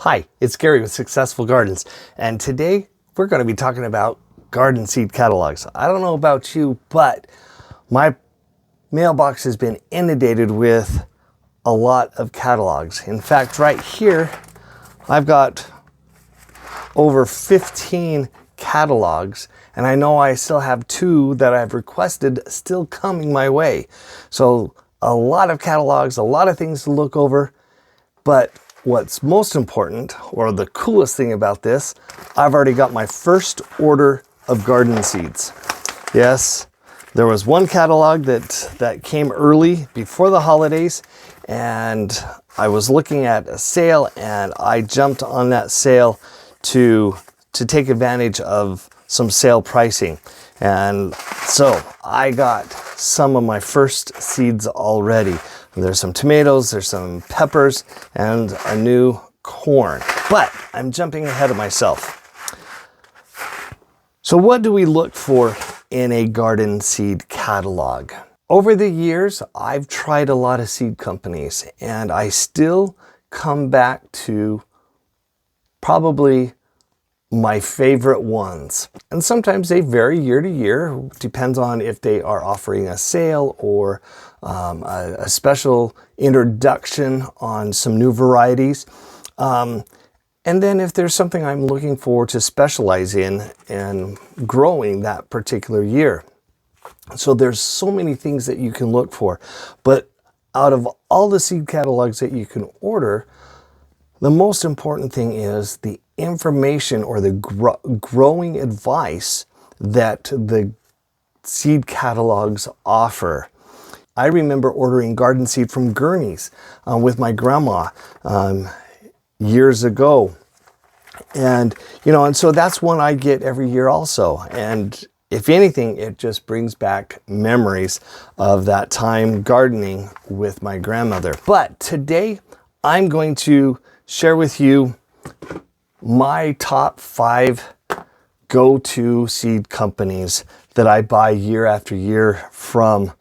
Hi, it's Gary with Successful Gardens, and today we're going to be talking about garden seed catalogs. I don't know about you, but my mailbox has been inundated with a lot of catalogs. In fact, right here, I've got over 15 catalogs, and I know I still have 2 that I've requested still coming my way. So a lot of catalogs, a lot of things to look over, but what's most important, or the coolest thing about this, I've already got my first order of garden seeds. Yes, there was one catalog that came early before the holidays, and I was looking at a sale, and I jumped on that sale to take advantage of some sale pricing. And so I got some of my first seeds already. There's some tomatoes, there's some peppers, and a new corn. But I'm jumping ahead of myself. So what do we look for in a garden seed catalog? Over the years, I've tried a lot of seed companies, and I still come back to probably my favorite ones. And sometimes they vary year to year. Depends on if they are offering a sale or a special introduction on some new varieties. And then if there's something I'm looking for to specialize in and growing that particular year. So there's so many things that you can look for. But out of all the seed catalogs that you can order, the most important thing is the information or the growing advice that the seed catalogs offer. I remember ordering garden seed from Gurney's with my grandma years ago. And, and so that's one I get every year also. And if anything, it just brings back memories of that time gardening with my grandmother. But today I'm going to share with you my top 5 go-to seed companies that I buy year after year from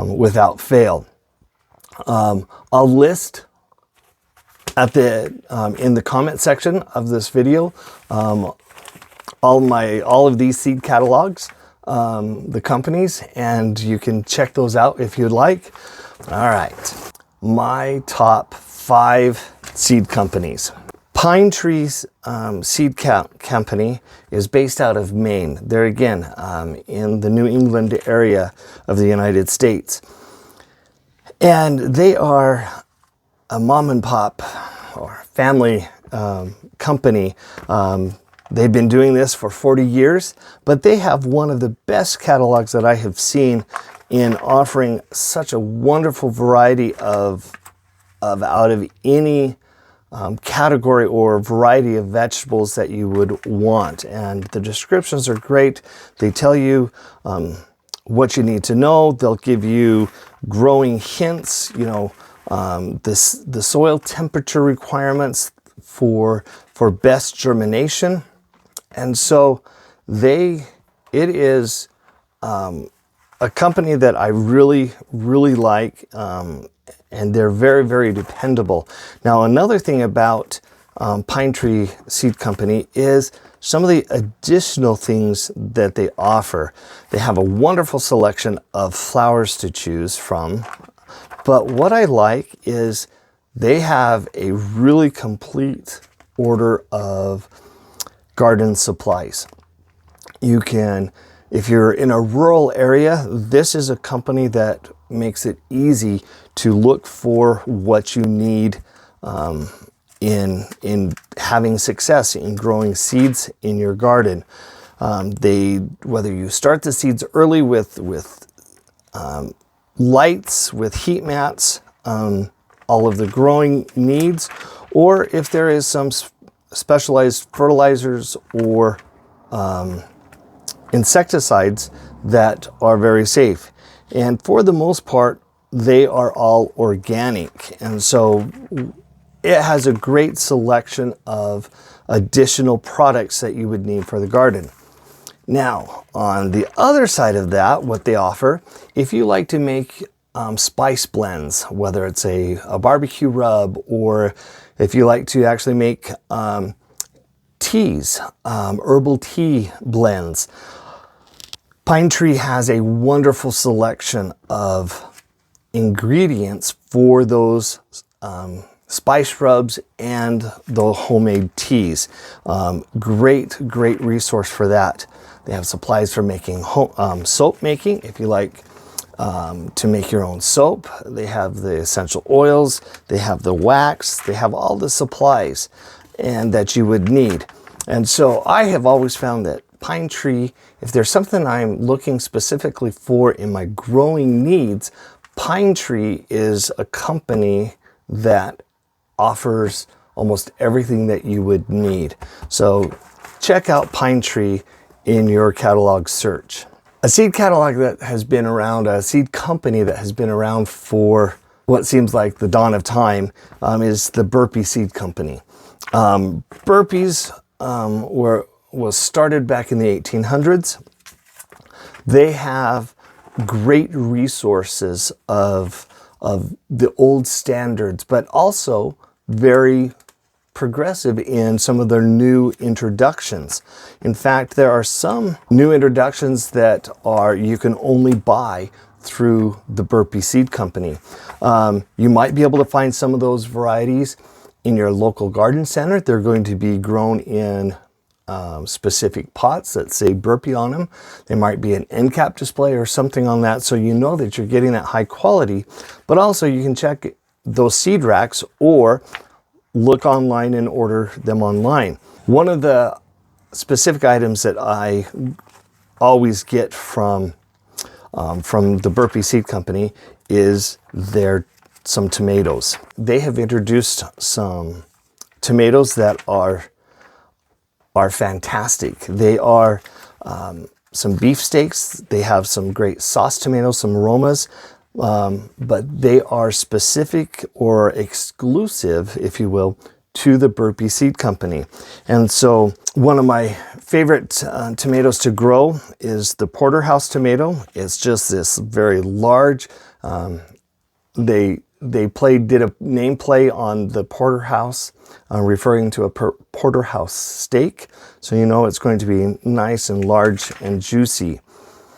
without fail. I'll list at in the comment section of this video all of these seed catalogs, the companies, and you can check those out if you'd like. All right, my top 5 seed companies. Pine Trees Seed Company is based out of Maine. They're again in the New England area of the United States. And they are a mom and pop or family company. They've been doing this for 40 years, but they have one of the best catalogs that I have seen in offering such a wonderful variety of out of any category or variety of vegetables that you would want. And the descriptions are great. They tell you what you need to know. They'll give you growing hints, the soil temperature requirements for best germination. And so it is a company that I really, really like, and they're very, very dependable. Now, another thing about Pine Tree Seed Company is some of the additional things that they offer. They have a wonderful selection of flowers to choose from, but what I like is they have a really complete order of garden supplies. You can, if you're in a rural area, this is a company that makes it easy to look for what you need in having success in growing seeds in your garden. Whether you start the seeds early with lights, with heat mats, all of the growing needs, or if there is some specialized fertilizers or insecticides that are very safe. And for the most part, they are all organic. And so it has a great selection of additional products that you would need for the garden. Now, on the other side of that, what they offer, if you like to make spice blends, whether it's a barbecue rub or If you like to actually make teas, herbal tea blends, Pine Tree has a wonderful selection of ingredients for those spice rubs and the homemade teas. Great resource for that. They have supplies for making soap making, if you like to make your own soap. They have the essential oils, they have the wax, they have all the supplies and that you would need. And so I have always found that Pine Tree, if there's something I'm looking specifically for in my growing needs, Pine Tree is a company that offers almost everything that you would need. So check out Pine Tree in your catalog search. A seed catalog that has been around, a seed company that has been around for what seems like the dawn of time, is the Burpee Seed Company. Burpees was started back in the 1800s. They have great resources of the old standards, but also very progressive in some of their new introductions. In fact, there are some new introductions that you can only buy through the Burpee Seed Company. You might be able to find some of those varieties in your local garden center. They're going to be grown in specific pots that say Burpee on them. They might be an end cap display or something on that, so you know that you're getting that high quality. But also you can check those seed racks or look online and order them online. One of the specific items that I always get from the Burpee Seed Company is some tomatoes. They have introduced some tomatoes that are fantastic. They are some beefsteaks. They have some great sauce tomatoes, some aromas, but they are specific or exclusive, if you will, to the Burpee Seed Company. And so one of my favorite tomatoes to grow is the porterhouse tomato. It's just this very large, they did a name play on the porterhouse, referring to a porterhouse steak. So you know it's going to be nice and large and juicy.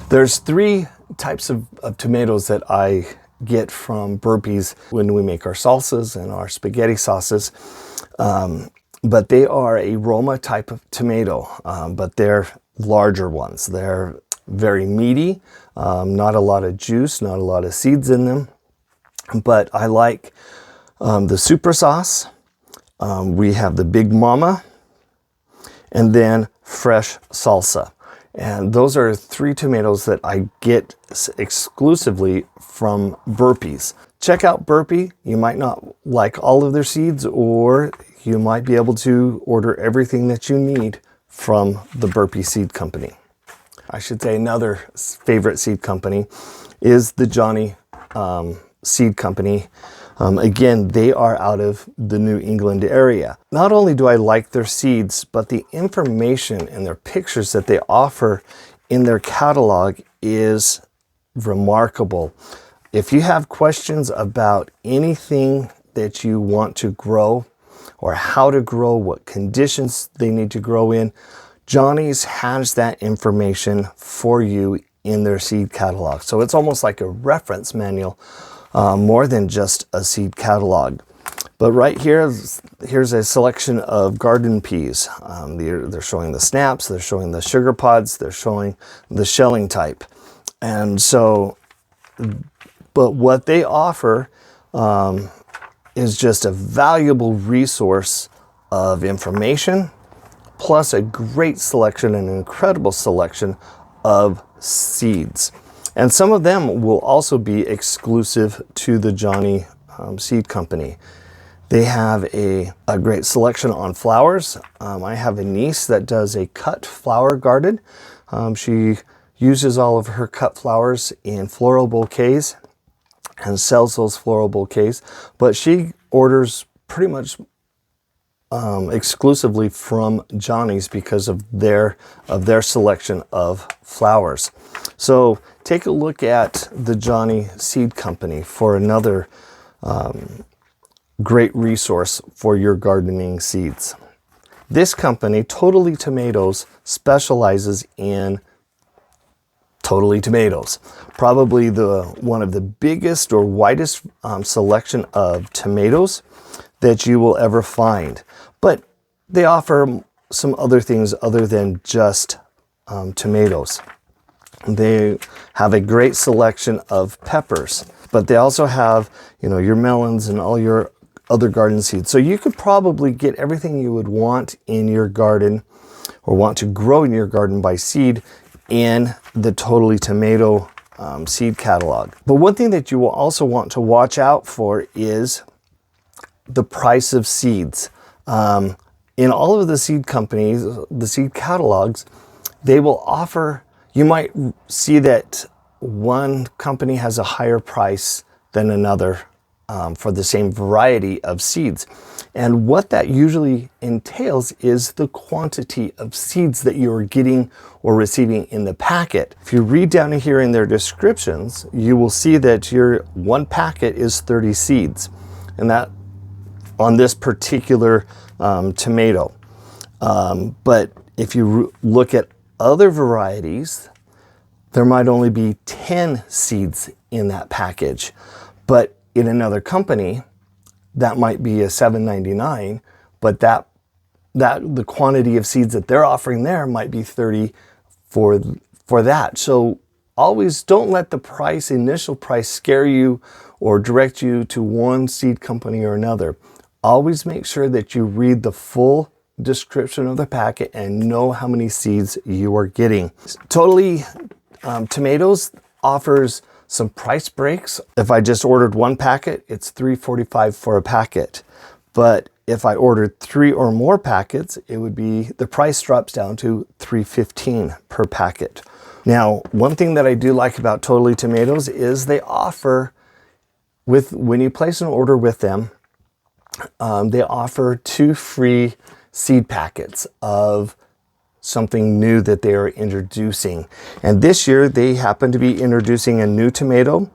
There's three types of tomatoes that I get from Burpees when we make our salsas and our spaghetti sauces. But they are a Roma type of tomato, but they're larger ones. They're very meaty, not a lot of juice, not a lot of seeds in them. But I like the super sauce. We have the Big Mama, and then fresh salsa. And those are three tomatoes that I get exclusively from Burpees. Check out Burpee. You might not like all of their seeds, or you might be able to order everything that you need from the Burpee Seed Company. I should say another favorite seed company is the Johnny Seed Company. Again, they are out of the New England area. Not only do I like their seeds, but the information and their pictures that they offer in their catalog is remarkable. If you have questions about anything that you want to grow or how to grow, what conditions they need to grow in, Johnny's has that information for you in their seed catalog. So it's almost like a reference manual, more than just a seed catalog. But right here, here's a selection of garden peas. They're showing the snaps, they're showing the sugar pods, they're showing the shelling type. And so, but what they offer is just a valuable resource of information, plus a great selection, an incredible selection of seeds. And some of them will also be exclusive to the Johnny Seed Company. They have a great selection on flowers. I have a niece that does a cut flower garden. She uses all of her cut flowers in floral bouquets and sells those floral bouquets, but she orders pretty much exclusively from Johnny's because of their selection of flowers. So take a look at the Johnny Seed Company for another great resource for your gardening seeds. This company, Totally Tomatoes, specializes in Totally Tomatoes. Probably one of the biggest or widest selection of tomatoes that you will ever find. But they offer some other things other than just tomatoes. They have a great selection of peppers, but they also have, your melons and all your other garden seeds. So you could probably get everything you would want in your garden or want to grow in your garden by seed in the Totally Tomato seed catalog. But one thing that you will also want to watch out for is the price of seeds. In all of the seed companies, the seed catalogs, they will offer, you might see that one company has a higher price than another for the same variety of seeds. And what that usually entails is the quantity of seeds that you're getting or receiving in the packet. If you read down here in their descriptions, you will see that your one packet is 30 seeds. And that on this particular tomato. But if you look at other varieties, there might only be 10 seeds in that package. But in another company, that might be a $7.99, but the quantity of seeds that they're offering there might be 30 for that. So always don't let the initial price scare you or direct you to one seed company or another. Always make sure that you read the full description of the packet and know how many seeds you are getting. Totally Tomatoes offers some price breaks. If I just ordered one packet, it's $3.45 for a packet. But if I ordered 3 or more packets, the price drops down to $3.15 per packet. Now, one thing that I do like about Totally Tomatoes is they offer, when you place an order with them, they offer 2 free seed packets of something new that they are introducing. And this year they happen to be introducing a new tomato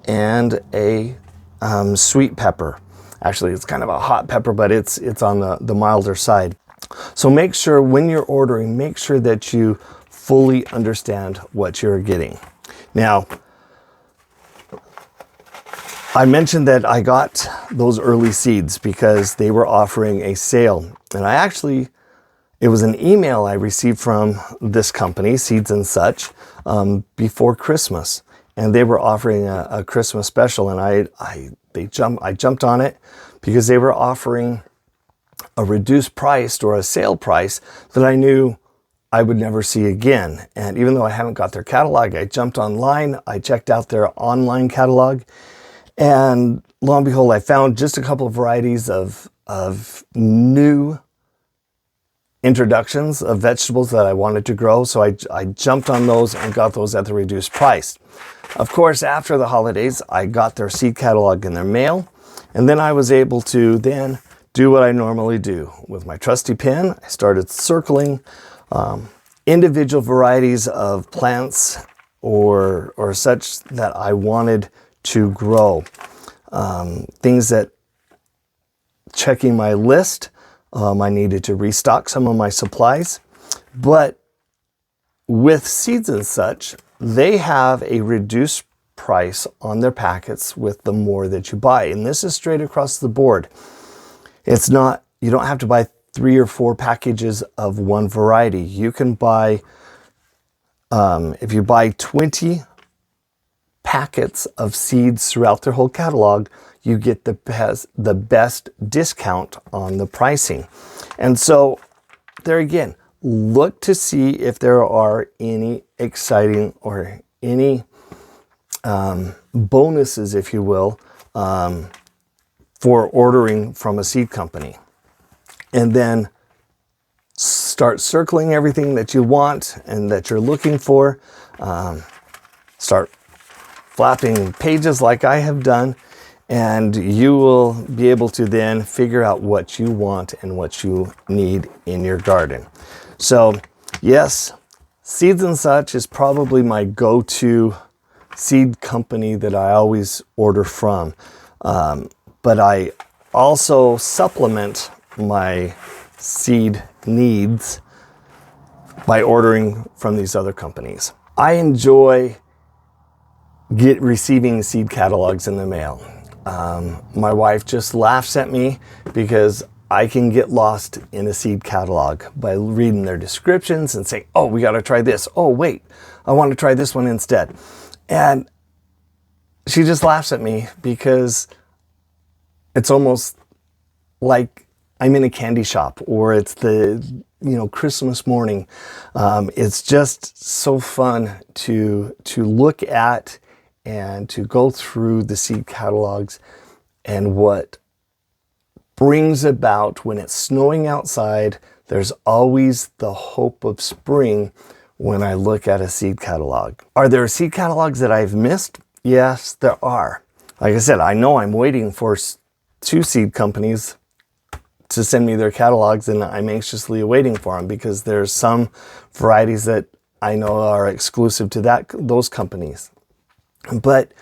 and a sweet pepper. Actually, it's kind of a hot pepper, but it's on the milder side. So make sure when you're ordering, make sure that you fully understand what you're getting. Now, I mentioned that I got those early seeds because they were offering a sale. And it was an email I received from this company, Seeds and Such, before Christmas. And they were offering a Christmas special, and I jumped on it because they were offering a reduced price or a sale price that I knew I would never see again. And even though I haven't got their catalog, I jumped online, I checked out their online catalog, and lo and behold, I found just a couple of varieties of new introductions of vegetables that I wanted to grow. So I jumped on those and got those at the reduced price. Of course, after the holidays, I got their seed catalog in their mail. And then I was able to then do what I normally do. With my trusty pen, I started circling individual varieties of plants or such that I wanted to grow. Things that, checking my list, I needed to restock some of my supplies. But with Seeds and Such, they have a reduced price on their packets with the more that you buy. And this is straight across the board. It's not, you don't have to buy 3 or 4 packages of one variety. You can buy, if you buy 20 packets of seeds throughout their whole catalog, you get the best discount on the pricing. And so there again, look to see if there are any exciting or any bonuses, if you will, for ordering from a seed company. And then start circling everything that you want and that you're looking for. Start flapping pages like I have done, and you will be able to then figure out what you want and what you need in your garden. So yes, Seeds and Such is probably my go-to seed company that I always order from. But I also supplement my seed needs by ordering from these other companies. I enjoy receiving seed catalogs in the mail. My wife just laughs at me because I can get lost in a seed catalog by reading their descriptions and saying, oh, we got to try this. Oh, wait, I want to try this one instead. And she just laughs at me because it's almost like I'm in a candy shop, or it's the Christmas morning. It's just so fun to look at and to go through the seed catalogs, and what brings about when it's snowing outside. There's always the hope of spring when I look at a seed catalog. Are there seed catalogs that I've missed? Yes, there are. Like I said, I know I'm waiting for 2 seed companies to send me their catalogs, and I'm anxiously waiting for them because there's some varieties that I know are exclusive to those companies. But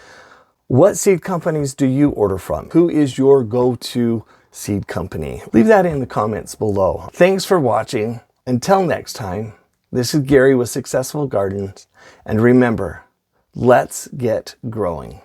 what seed companies do you order from? Who is your go-to seed company? Leave that in the comments below. Thanks for watching. Until next time, this is Gary with Successful Gardens, and remember, let's get growing.